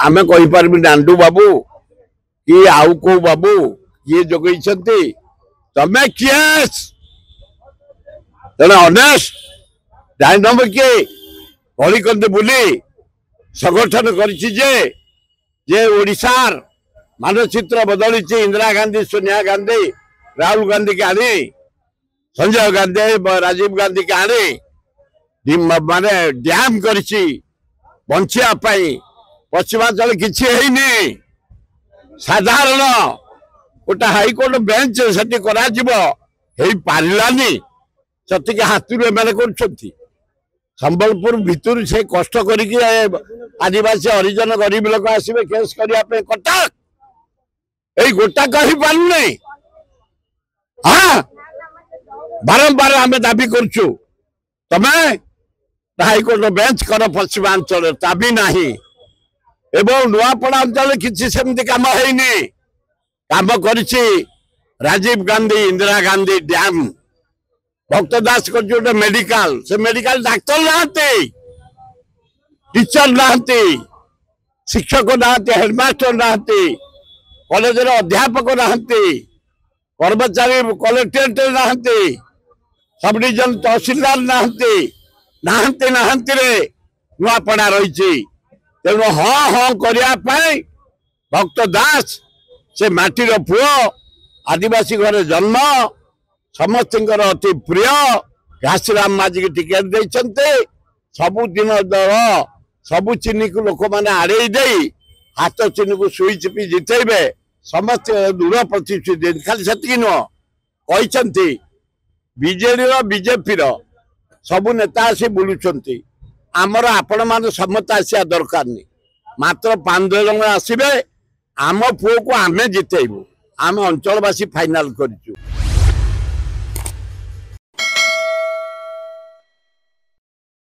आमे कहि पारबी नांडू बाबू कि आउ को बाबू ये जोगई तमे किए तेना ऑनेस्ट डायनम के हरिकंद बुली संगठन करिछि जे ओडिशार मानचित्र बदली इंदिरा गांधी सोनिया गांधी राहुल गांधी के आनी संजय गांधी राजीव गांधी के आनी माने डैम करिछि बंचिया पाई पश्चिमांचल किछि हेइनी साधारण गोटे हाईकोर्ट बेंच से करा पारानी सतिक हाथी एम संबलपुर भितर से कष्ट करके आदिवासी हरिजन गरीब लोक आसवे केस करने कटक यही गोटा कही पारूना हाँ बारंबार आम दाबी करुचु तमे हाईकोर्ट बेंच कर पश्चिमांचल दाबी नहीं एवं नुआपड़ा अंचल किसी सेमती काम है काम करिछि राजीव गांधी इंदिरा गांधी डैम भक्त दास कर मेडिकल से मेडिकल डाक्तर नहांती टीचर नहांती शिक्षक नहांती हेडमास्टर नहांती कॉलेज अध्यापक नहांती कर्मचारी कलेक्टरेट नहांती सब डिविजन तहसीलदार नहांती नहांती नहांती रे नुआपड़ा रही तेणु हाँ हाँ करने भक्त दास से माटीर पुओ आदिवासी घरे जन्म समस्त अति प्रिय घासीराम माझी की टिकेट देते सबुदिन दल सबु चिन्ह को लोक मैंने आड़े दे हाथ चिन्ह को सुई चिपी जितेबे समस्त दृढ़ प्रतिश्रुति खाली से नुह कहते बीजेडी बीजेपी सबु नेता आसी बुलुंट आमर आपण मान समत आसिया दरकार नहीं मात्र 5 जन आसबे आम पुओ को आमे जितेबू आम अंचलवासी फाइनाल करूँ।